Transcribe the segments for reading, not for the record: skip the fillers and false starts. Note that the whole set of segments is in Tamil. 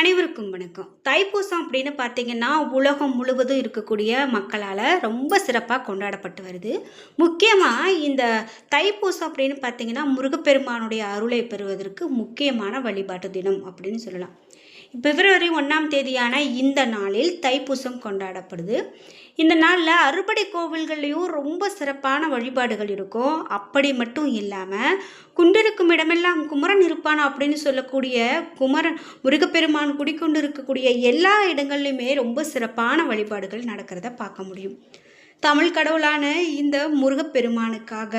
அனைவருக்கும் வணக்கம். தைப்பூசம் அப்படின்னு பார்த்தீங்கன்னா, உலகம் முழுவதும் இருக்கக்கூடிய மக்களால் ரொம்ப சிறப்பாக கொண்டாடப்பட்டு வருது. முக்கியமாக இந்த தைப்பூசம் அப்படின்னு பார்த்தீங்கன்னா, முருகப்பெருமானுடைய அருளை பெறுவதற்கு முக்கியமான வழிபாட்டு தினம் அப்படின்னு சொல்லலாம். பிப்ரவரி 1ஆம் தேதியான இந்த நாளில் தைப்பூசம் கொண்டாடப்படுது. இந்த நாளில் அறுபடை கோவில்கள்லேயும் ரொம்ப சிறப்பான வழிபாடுகள் இருக்கும். அப்படி மட்டும் இல்லாமல் குண்டிருக்கும் இடமெல்லாம் குமரன் இருப்பான் அப்படின்னு சொல்லக்கூடிய குமரன் முருகப்பெருமான் குடிக்கொண்டு இருக்கக்கூடிய எல்லா இடங்கள்லையுமே ரொம்ப சிறப்பான வழிபாடுகள் நடக்கிறத பார்க்க முடியும். தமிழ் கடவுளான இந்த முருகப்பெருமானுக்காக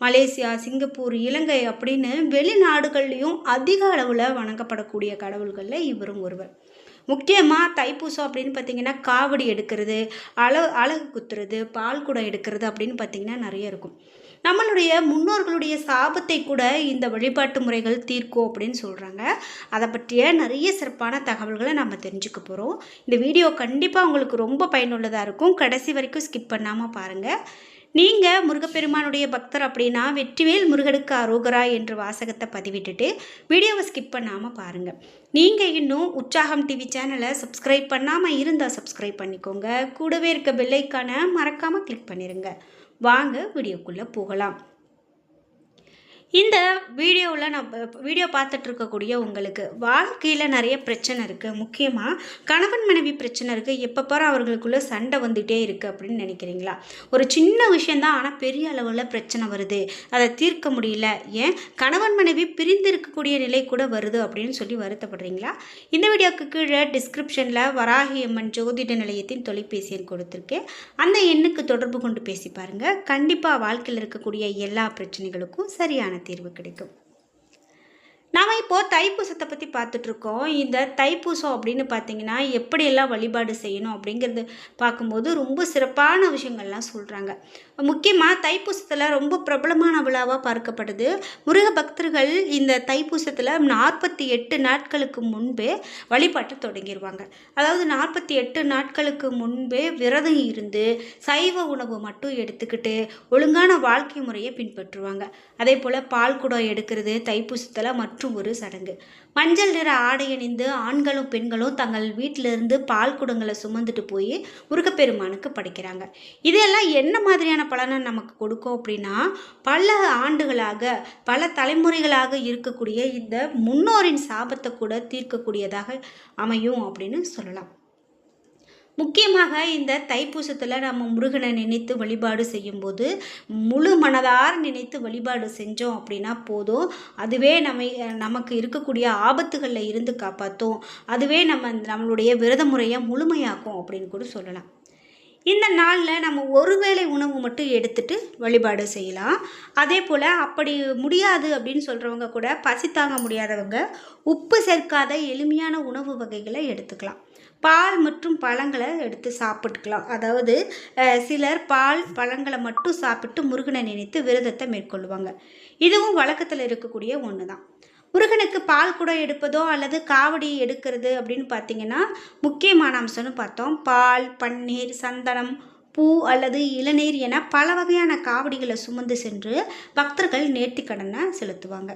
மலேசியா, சிங்கப்பூர், இலங்கை அப்படின்னு வெளிநாடுகள்லையும் அதிக அளவில் வணங்கப்படக்கூடிய கடவுள்களில் இவரும் ஒருவர். முக்கியமாக தைப்பூசம் அப்படின்னு பார்த்திங்கன்னா, காவடி எடுக்கிறது, அலகு குத்துறது, பால் குடம் எடுக்கிறது அப்படின்னு பார்த்திங்கன்னா நிறைய இருக்கும். நம்மளுடைய முன்னோர்களுடைய சாபத்தை கூட இந்த வழிபாட்டு முறைகள் தீர்க்கும் அப்படின்னு சொல்கிறாங்க. அதை பற்றிய நிறைய சிறப்பான தகவல்களை நம்ம தெரிஞ்சுக்க போகிறோம். இந்த வீடியோ கண்டிப்பாக உங்களுக்கு ரொம்ப பயனுள்ளதாக இருக்கும். கடைசி வரைக்கும் ஸ்கிப் பண்ணாமல் பாருங்கள். நீங்கள் முருகப்பெருமானுடைய பக்தர் அப்படின்னா வெற்றிவேல் முருகனுக்கு அரோகரா என்ற வாசகத்தை பதிவிட்டுட்டு வீடியோவை ஸ்கிப் பண்ணாமல் பாருங்கள். நீங்கள் இன்னும் உற்சாகம் டிவி சேனலை சப்ஸ்கிரைப் பண்ணாமல் இருந்தால் சப்ஸ்கிரைப் பண்ணிக்கோங்க. கூடவே இருக்க பெல் ஐக்கானை மறக்காமல் கிளிக் பண்ணிடுங்க. வாங்க வீடியோக்குள்ளே போகலாம். இந்த வீடியோவில் வீடியோ பார்த்துட்டு இருக்கக்கூடிய உங்களுக்கு வாழ்க்கையில் நிறைய பிரச்சனை இருக்குது. முக்கியமாக கணவன் மனைவி பிரச்சனை இருக்குது. எப்போ பாரு அவர்களுக்குள்ளே சண்டை வந்துகிட்டே இருக்குது அப்படின்னு நினைக்கிறீங்களா? ஒரு சின்ன விஷயந்தான், ஆனால் பெரிய அளவில் பிரச்சனை வருது, அதை தீர்க்க முடியல, ஏன் கணவன் மனைவி பிரிந்து இருக்கக்கூடிய நிலை கூட வருது அப்படின்னு சொல்லி வருத்தப்படுறீங்களா? இந்த வீடியோக்கு கீழே டிஸ்கிரிப்ஷனில் வராகி அம்மன் ஜோதிட நிலையத்தின் தொலைபேசி எண் கொடுத்துருக்கேன். அந்த எண்ணுக்கு தொடர்பு கொண்டு பேசி பாருங்கள். கண்டிப்பாக வாழ்க்கையில் இருக்கக்கூடிய எல்லா பிரச்சனைகளுக்கும் சரியான தீர்வு கிடைக்கும். நாம் இப்போது தைப்பூசத்தை பற்றி பார்த்துட்ருக்கோம். இந்த தைப்பூசம் அப்படின்னு பார்த்தீங்கன்னா எப்படியெல்லாம் வழிபாடு செய்யணும் அப்படிங்கிறது பார்க்கும்போது ரொம்ப சிறப்பான விஷயங்கள்லாம் சொல்கிறாங்க. முக்கியமாக தைப்பூசத்தில் ரொம்ப பிரபலமான விழாவாக பார்க்கப்படுது. முருக பக்தர்கள் இந்த தைப்பூசத்தில் 48 நாட்களுக்கு முன்பே வழிபாட்டை தொடங்கிடுவாங்க. அதாவது 48 நாட்களுக்கு முன்பே விரதம் இருந்து சைவ உணவு மட்டும் எடுத்துக்கிட்டு ஒழுங்கான வாழ்க்கை முறையை பின்பற்றுவாங்க. அதே போல் பால் குடம் எடுக்கிறது தைப்பூசத்தில் மற்றும் ஒரு சடங்கு. மஞ்சள் நிற ஆடை அணிந்து ஆண்களும் பெண்களும் தங்கள் வீட்டிலிருந்து பால் குடங்களை சுமந்துட்டு போய் முருகப்பெருமானுக்கு படைக்கிறாங்க. இதெல்லாம் என்ன மாதிரியான பலனை நமக்கு கொடுக்கும் அப்படின்னா, பல ஆண்டுகளாக பல தலைமுறைகளாக இருக்கக்கூடிய இந்த முன்னோரின் சாபத்தை கூட தீர்க்கக்கூடியதாக அமையும் அப்படின்னு சொல்லலாம். முக்கியமாக இந்த தைப்பூசத்தில் நம்ம முருகனை நினைத்து வழிபாடு செய்யும்போது முழு மனதார நினைத்து வழிபாடு செஞ்சோம் அப்படின்னா போதும். அதுவே நமக்கு இருக்கக்கூடிய ஆபத்துகளில் இருந்து காப்பாற்றும். அதுவே நம்மளுடைய விரத முறையை முழுமையாக்கும் அப்படின்னு கூட சொல்லலாம். இந்த நாளில் நம்ம ஒருவேளை உணவு மட்டும் எடுத்துகிட்டு வழிபாடு செய்யலாம். அதே போல் அப்படி முடியாது அப்படின்னு சொல்கிறவங்க கூட, பசி தாங்க முடியாதவங்க உப்பு சேர்க்காத எளிமையான உணவு வகைகளை எடுத்துக்கலாம். பால் மற்றும் பழங்களை எடுத்து சாப்பிட்டுக்கலாம். அதாவது சிலர் பால் பழங்களை மட்டும் சாப்பிட்டு முருகனை நினைத்து விரதத்தை மேற்கொள்வாங்க. இதுவும் வழக்கத்தில் இருக்கக்கூடிய ஒன்று தான். முருகனுக்கு பால் குடம் எடுப்பதோ அல்லது காவடி எடுக்கிறது அப்படின்னு பார்த்தீங்கன்னா முக்கியமான அம்சம்னு பார்த்தோம். பால், பன்னீர், சந்தனம், பூ அல்லது இளநீர் என பல வகையான காவடிகளை சுமந்து சென்று பக்தர்கள் நேர்த்திக்கடனை செலுத்துவாங்க.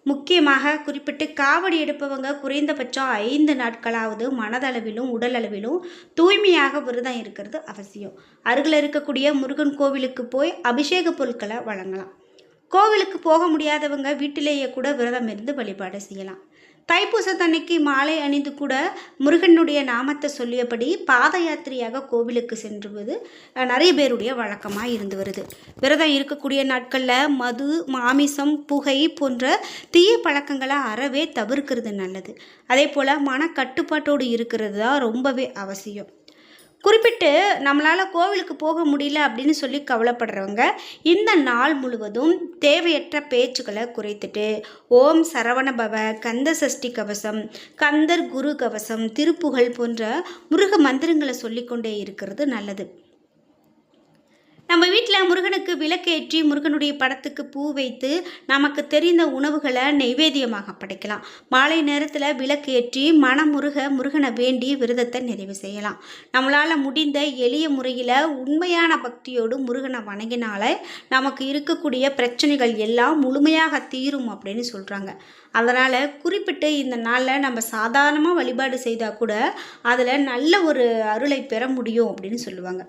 முக்கியமாக குறிப்பிட்டு காவடி எடுப்பவங்க குறைந்தபட்சம் 5 நாட்களாவது மனதளவிலும் உடல் அளவிலும் தூய்மையாக விரதம் இருக்கிறது அவசியம். அருகில் இருக்கக்கூடிய முருகன் கோவிலுக்கு போய் அபிஷேக பொருட்களை வழங்கலாம். கோவிலுக்கு போக முடியாதவங்க வீட்டிலேயே கூட விரதம் இருந்து வழிபாடு செய்யலாம். தைப்பூசத்தன்னைக்கு மாலை அணிந்து கூட முருகனுடைய நாமத்தை சொல்லியபடி பாத யாத்திரையாக கோவிலுக்கு சென்றுவது நிறைய பேருடைய வழக்கமாக இருந்து வருது. விரதம் இருக்கக்கூடிய நாட்களில் மது, மாமிசம், புகை போன்ற தீய பழக்கங்களை அறவே தவிர்க்கிறது நல்லது. அதே போல் மனக்கட்டுப்பாட்டோடு இருக்கிறது தான் ரொம்பவே அவசியம். குறிப்பிட்டு நம்மளால் கோவிலுக்கு போக முடியல அப்படின்னு சொல்லி கவலைப்படுறவங்க இந்த நாள் முழுவதும் தேவையற்ற பேச்சுக்களை குறைத்துட்டு ஓம் சரவணபவ, கந்த சஷ்டி கவசம், கந்தர் குரு கவசம், திருப்புகழ் போன்ற முருக மந்திரங்களை சொல்லிக்கொண்டே இருக்கிறது நல்லது. நம்ம வீட்டில் முருகனுக்கு விளக்கேற்றி முருகனுடைய படத்துக்கு பூ வைத்து நமக்கு தெரிந்த உணவுகளை நைவேத்தியமாக படைக்கலாம். மாலை நேரத்தில் விளக்கேற்றி முருகனை வேண்டி விரதத்தை நிறைவு செய்யலாம். நம்மளால் முடிந்த எளிய முறையில் உண்மையான பக்தியோடு முருகனை வணங்கினால நமக்கு இருக்கக்கூடிய பிரச்சனைகள் எல்லாம் முழுமையாக தீரும் அப்படின்னு சொல்கிறாங்க. அதனால் குறிப்பிட்டு இந்த நாளில் நம்ம சாதாரணமாக வழிபாடு செய்தால் கூட அதில் நல்ல ஒரு அருளை பெற முடியும் அப்படின்னு சொல்லுவாங்க.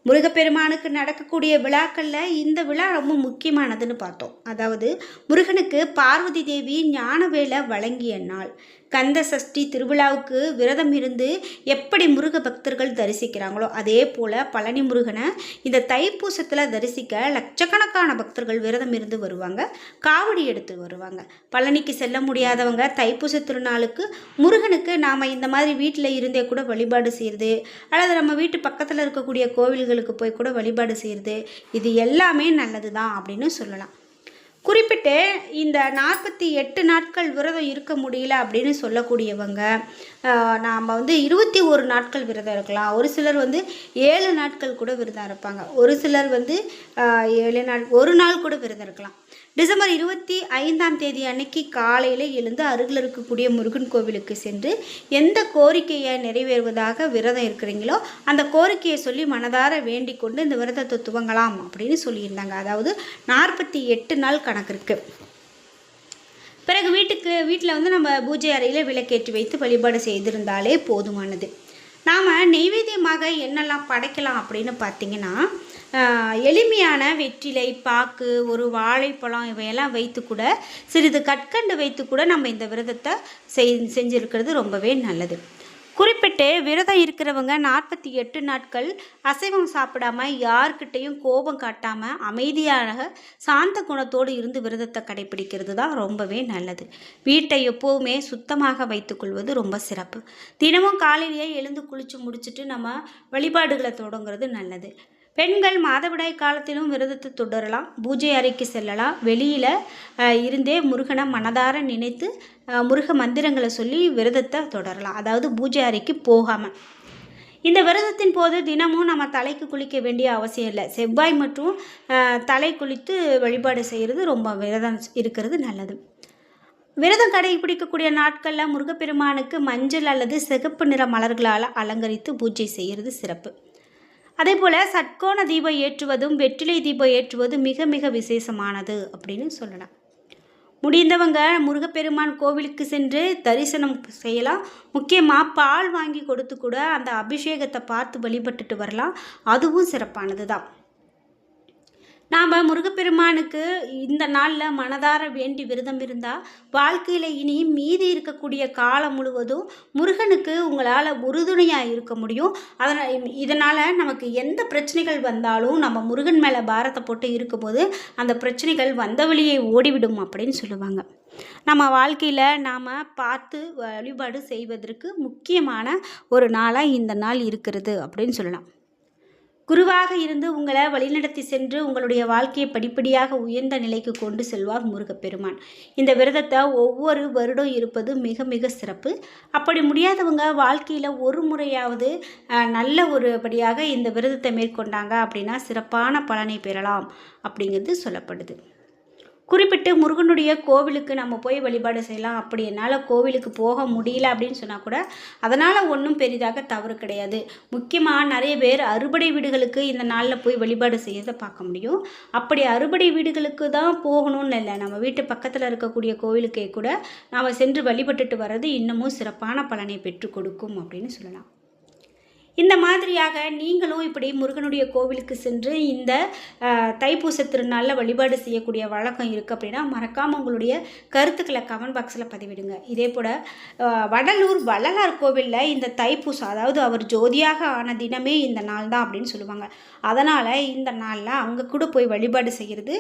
முருகப்பெருமானுக்கு நடக்கக்கூடிய விழாக்களில் இந்த விழா ரொம்ப முக்கியமானதுன்னு பார்த்தோம். அதாவது முருகனுக்கு பார்வதி தேவி ஞானவேலை வழங்கிய நாள். கந்த சஷ்டி திருவிழாவுக்கு விரதம் இருந்து எப்படி முருக பக்தர்கள் தரிசிக்கிறாங்களோ அதே போல் பழனி முருகனை இந்த தைப்பூசத்தில் தரிசிக்க லட்சக்கணக்கான பக்தர்கள் விரதம் இருந்து வருவாங்க, காவடி எடுத்து வருவாங்க. பழனிக்கு செல்ல முடியாதவங்க தைப்பூச திருநாளுக்கு முருகனுக்கு நாம் இந்த மாதிரி வீட்டில் இருந்தே கூட வழிபாடு செய்கிறது, அல்லது நம்ம வீட்டு பக்கத்தில் இருக்கக்கூடிய கோவில்களுக்கு போய் கூட வழிபாடு செய்கிறது, இது எல்லாமே நல்லது தான் அப்படின்னு சொல்லலாம். குறிப்பிட்டு இந்த 48 நாட்கள் விரதம் இருக்க முடியல அப்படின்னு சொல்லக்கூடியவங்க நாம் 21 நாட்கள் விரதம் இருக்கலாம். ஒரு சிலர் 7 நாட்கள் கூட விரதம் இருப்பாங்க. ஒரு சிலர் 7 நாள் ஒரு நாள் கூட விரதம் இருக்கலாம். டிசம்பர் 25ஆம் தேதி அன்னைக்கு காலையில் எழுந்து அருகில் இருக்கக்கூடிய முருகன் கோவிலுக்கு சென்று எந்த கோரிக்கையை நிறைவேறுவதாக விரதம் இருக்கிறீங்களோ அந்த கோரிக்கையை சொல்லி மனதார வேண்டிக் கொண்டு இந்த விரதத்தை துவங்கலாம் அப்படின்னு சொல்லியிருந்தாங்க. அதாவது 48 நாள் கணக்கு இருக்குது. பிறகு வீட்டில் நம்ம பூஜை அறையில் விளக்கேற்றி வைத்து வழிபாடு செய்திருந்தாலே போதுமானது. நாம் நெய்வேத்தியமாக என்னெல்லாம் படைக்கலாம் அப்படின்னு பார்த்திங்கன்னா, எளிமையான வெற்றிலை, பாக்கு, ஒரு வாழைப்பழம் இவையெல்லாம் வைத்து கூட சிறிது கற்கண்டு வைத்து கூட நம்ம இந்த விரதத்தை செஞ்சுருக்கிறது ரொம்பவே நல்லது. குறிப்பிட்டு விரதம் இருக்கிறவங்க 48 நாட்கள் அசைவம் சாப்பிடாமல் யார்கிட்டையும் கோபம் காட்டாமல் அமைதியாக சாந்த குணத்தோடு இருந்து விரதத்தை கடைபிடிக்கிறது தான் ரொம்பவே நல்லது. வீட்டை எப்போவுமே சுத்தமாக வைத்துக்கொள்வது ரொம்ப சிறப்பு. தினமும் காலையிலேயே எழுந்து குளித்து முடிச்சுட்டு நம்ம வழிபாடுகளை தொடங்குறது நல்லது. பெண்கள் மாதவிடாய் காலத்திலும் விரதத்தை தொடரலாம், பூஜை அறைக்கு செல்லலாம், வெளியில் இருந்தே முருகனை மனதார நினைத்து முருக மந்திரங்களை சொல்லி விரதத்தை தொடரலாம். அதாவது பூஜை அறைக்கு போகாமல். இந்த விரதத்தின் போது தினமும் நம்ம தலைக்கு குளிக்க வேண்டிய அவசியம் இல்லை. செவ்வாய் மற்றும் தலை குளித்து வழிபாடு செய்கிறது ரொம்ப விரதம் இருக்கிறது நல்லது. விரதம் கடைபிடிக்கக்கூடிய நாட்களில் முருகப்பெருமானுக்கு மஞ்சள் அல்லது சிகப்பு நிற மலர்களால் அலங்கரித்து பூஜை செய்கிறது சிறப்பு. அதே போல் சட்கோண தீபம் ஏற்றுவதும் வெற்றிலை தீபம் ஏற்றுவதும் மிக மிக விசேஷமானது அப்படின்னு சொல்லலாம். முடிந்தவங்க முருகப்பெருமான் கோவிலுக்கு சென்று தரிசனம் செய்யலாம். முக்கியமாக பால் வாங்கி கொடுத்து கூட அந்த அபிஷேகத்தை பார்த்து வழிபட்டுட்டு வரலாம். அதுவும் சிறப்பானது தான். நாம் முருகப்பெருமானுக்கு இந்த நாளில் மனதார வேண்டி விரதம் இருந்தால் வாழ்க்கையில் இனி மீதி இருக்கக்கூடிய காலம் முழுவதும் முருகனுக்கு உங்களால் உறுதுணையாக இருக்க முடியும். இதனால் நமக்கு எந்த பிரச்சனைகள் வந்தாலும் நம்ம முருகன் மேலே பாரத்தை போட்டு இருக்கும்போது அந்த பிரச்சனைகள் வந்த வழியை ஓடிவிடும் அப்படின்னு சொல்லுவாங்க. நம்ம வாழ்க்கையில் நாம் பார்த்து வழிபாடு செய்வதற்கு முக்கியமான ஒரு நாளாக இந்த நாள் இருக்கிறது அப்படின்னு சொல்லலாம். குருவாக இருந்து உங்களை வழிநடத்தி சென்று உங்களுடைய வாழ்க்கையை படிப்படியாக உயர்ந்த நிலைக்கு கொண்டு செல்வார் முருகப்பெருமான். இந்த விரதத்தை ஒவ்வொரு வருடம் இருப்பது மிக மிக சிறப்பு. அப்படி முடியாதவங்க வாழ்க்கையில் ஒரு முறையாவது நல்ல ஒருபடியாக இந்த விரதத்தை மேற்கொண்டாங்க அப்படின்னா சிறப்பான பலனை பெறலாம் அப்படிங்கிறது சொல்லப்படுது. குறிப்பிட்டு முருகனுடைய கோவிலுக்கு நம்ம போய் வழிபாடு செய்யலாம். அப்படி என்னால் கோவிலுக்கு போக முடியல அப்படின்னு சொன்னால் கூட அதனால் ஒன்றும் பெரிதாக தவறு கிடையாது. முக்கியமாக நிறைய பேர் அறுபடை வீடுகளுக்கு இந்த நாளில் போய் வழிபாடு செய்யறதை பார்க்க முடியும். அப்படி அறுபடை வீடுகளுக்கு தான் போகணும்னு இல்லை, நம்ம வீட்டு பக்கத்தில் இருக்கக்கூடிய கோவிலுக்கே கூட நாம் சென்று வழிபட்டுட்டு வர்றது இன்னமும் சிறப்பான பலனை பெற்று கொடுக்கும் அப்படின்னு சொல்லலாம். இந்த மாதிரியாக நீங்களும் இப்படி முருகனுடைய கோவிலுக்கு சென்று இந்த தைப்பூச திருநாளில் வழிபாடு செய்யக்கூடிய வழக்கம் இருக்குது அப்படின்னா மறக்காமல் உங்களுடைய கருத்துக்களை கமெண்ட் பாக்ஸில் பதிவிடுங்க. இதே போல் வடலூர் வள்ளலார் கோவிலில் இந்த தைப்பூசம், அதாவது அவர் ஜோதியாக ஆன தினமே இந்த நாள் தான் அப்படின்னு சொல்லுவாங்க. அதனால் இந்த நாளில் அங்கே கூட போய் வழிபாடு செய்கிறது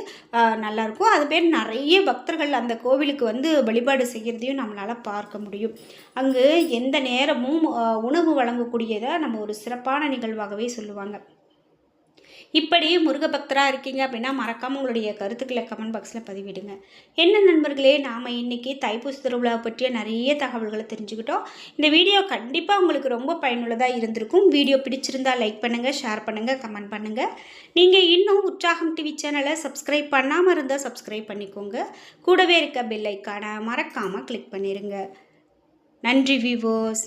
நல்லாயிருக்கும். அது பேர் நிறைய பக்தர்கள் அந்த கோவிலுக்கு வழிபாடு செய்கிறதையும் நம்மளால் பார்க்க முடியும். அங்கு எந்த நேரமும் உணவு வழங்கக்கூடியதை நம்ம ஒரு சிறப்பான நிகழ்வாகவே சொல்லுவாங்க. இப்படி முருக பக்தராக இருக்கீங்க அப்படின்னா மறக்காமல் உங்களுடைய கருத்துக்களை கமெண்ட் பாக்ஸில் பதிவிடுங்க. என்ன நண்பர்களே, நாம் இன்றைக்கி தைப்பூச திருவிழாவை பற்றிய நிறைய தகவல்களை தெரிஞ்சுக்கிட்டோம். இந்த வீடியோ கண்டிப்பாக உங்களுக்கு ரொம்ப பயனுள்ளதாக இருந்திருக்கும். வீடியோ பிடிச்சிருந்தால் லைக் பண்ணுங்கள், ஷேர் பண்ணுங்கள், கமெண்ட் பண்ணுங்கள். நீங்கள் இன்னும் உற்சாகம் டிவி சேனலை சப்ஸ்கிரைப் பண்ணாமல் இருந்தால் சப்ஸ்கிரைப் பண்ணிக்கோங்க. கூடவே இருக்க பெல் ஐக்கானை மறக்காமல் கிளிக் பண்ணிடுங்க. நன்றி வியூவர்ஸ்.